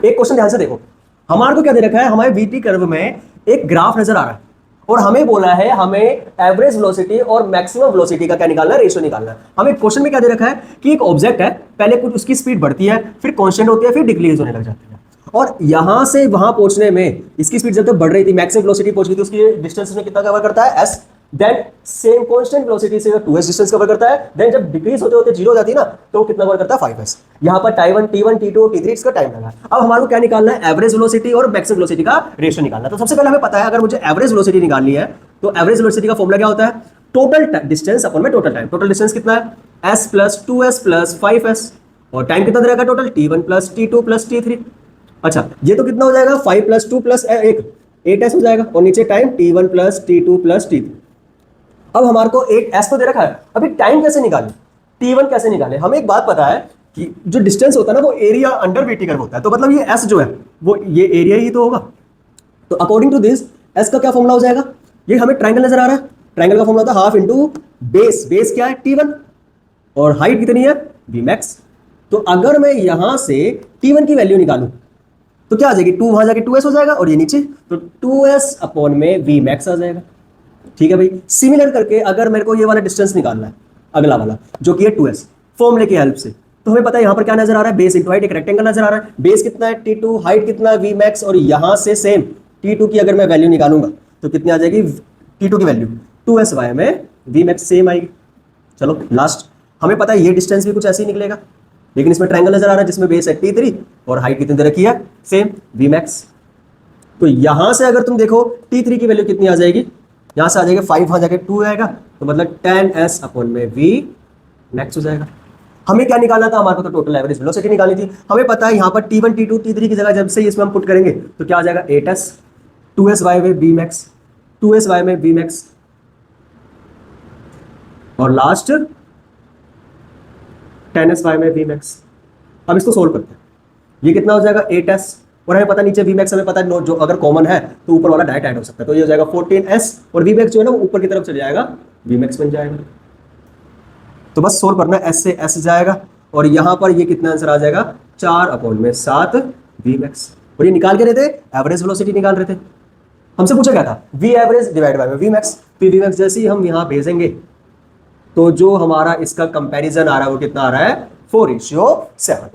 एक क्वेश्चन ध्यान से देखो, हमारे को क्या दे रखा है, हमारे वीटी कर्व में एक ग्राफ नजर आ रहा है और हमें बोला है हमें एवरेज वेलोसिटी और मैक्सिमम वेलोसिटी का क्या निकालना है, रेशियो निकालना है। हमें क्वेश्चन में क्या दे रखा है कि एक ऑब्जेक्ट है, पहले कुछ उसकी स्पीड बढ़ती है, फिर कांस्टेंट होती है, फिर डिक्रीज होने लग जाती है, और यहां से वहां पहुंचने में इसकी स्पीड जब तक बढ़ रही थी, मैक्सिमम वेलोसिटी पहुंच गई थी, उसकी डिस्टेंस में कितना कवर करता है, S. Then same constant velocity से 2s डिस्टेंस कवर करता है। देन जब डिक्रीज होते होते जीरो हो जाती है ना, तो कितना कवर करता है, 5s। यहां पर T1 T2 T3 इसका टाइम लगा। अब हमारे को क्या निकालना है, एवरेज वेलोसिटी और मैक्सिमम वेलोसिटी का रेशियो निकालना है। तो सबसे पहले हमें पता है अगर मुझे एवरेज वेलोसिटी निकालनी है तो एवरेज वेलोसिटी का फॉर्मूला क्या होता है, टोटल डिस्टेंस अपॉन में टोटल टाइम। टोटल डिस्टेंस कितना है, s plus 2s plus 5s, और टाइम कितना दे रखा है total, T1 plus T2 plus T3। अच्छा, ये तो कितना हो जाएगा, 5 प्लस 2 प्लस 1 8s हो जाएगा, और नीचे time T1 plus T2 plus T3। अब हमारे को एक s तो दे रखा है, अभी टाइम कैसे निकालें, T1 कैसे निकालें। हमें एक बात पता है कि जो डिस्टेंस होता है ना वो एरिया अंडर वीटी कर्व होता है, तो मतलब ये s जो है वो ये एरिया ही तो होगा। तो अकॉर्डिंग टू दिस s का क्या फॉर्मूला हो जाएगा, ये हमें ट्रायंगल नजर आ रहा है, ट्रायंगल का फॉर्मूला होता है हाफ इंटू बेस। बेस क्या है, T1, और हाइट कितनी है, Vmax। तो अगर मैं यहां से T1 की वैल्यू निकालूं तो क्या आ जाएगी, 2 वहां जाके 2s हो जाएगा, और ये नीचे तो 2s अपॉन में Vmax आ जाएगा। ठीक है भाई, सिमिलर करके अगर मेरे को ये वाला डिस्टेंस निकालना है, अगला वाला जो कि है 2s, फॉर्मूले की हेल्प से, तो हमें पता है यहां पर क्या नजर आ रहा है, बेस इंटू हाइट, एक रेक्टेंगल नजर आ रहा है। बेस कितना है, T2, हाइट कितना है, Vmax, और यहां से सेम T2 की अगर मैं वैल्यू निकालूंगा तो कितनी आ जाएगी, T2 की वैल्यू 2sy में Vmax सेम आएगी। चलो लास्ट, हमें पता है ये डिस्टेंस भी कुछ ऐसे ही निकलेगा, लेकिन इसमें ट्रायंगल नजर आ रहा है जिसमें बेस है T3 और हाइट कितनी दे रखी है, सेम Vmax। तो यहां से अगर तुम देखो T3 की वैल्यू कितनी आ जाएगी, यहां से आ जाएगा 5, वहां जाके 2 आएगा, तो मतलब 10s अपॉन में Vmax हो जाएगा। हमें क्या निकालना था, हमारे को तो टोटल एवरेज वेलोसिटी निकालनी थी। हमें पता है यहां पर T1 T2 T3 की जगह जब से इसमें हम पुट करेंगे तो क्या आ जाएगा, 8s 2sy में Vmax, 2sy में Vmax, और लास्ट 10sy में Vmax। अब इसको सोल्व करते हैं, ये कितना हो जाएगा, 8s, और हमें पता नीचे Vmax हमें पता है, जो अगर कॉमन है तो ऊपर वाला डायरेक्ट ऐड हो सकता है, तो ये हो जाएगा 14s, और Vmax जो है ना वो ऊपर की तरफ चले जाएगा, Vmax बन जाएगा। तो बस सोल्व करना है, s से s जाएगा, और यहां पर ये कितना आंसर आ जाएगा, 4 अपॉन में 7 Vmax। और ये निकाल के रहे थे, एवरेज वेलोसिटी निकाल रहे थे। हमसे पूछा क्या था, V average divide by Vmax। फिर Vmax जैसे ही हम यहां भेजेंगे तो जो हमारा इसका कंपैरिजन आ रहा है वो कितना आ रहा है, 4:7।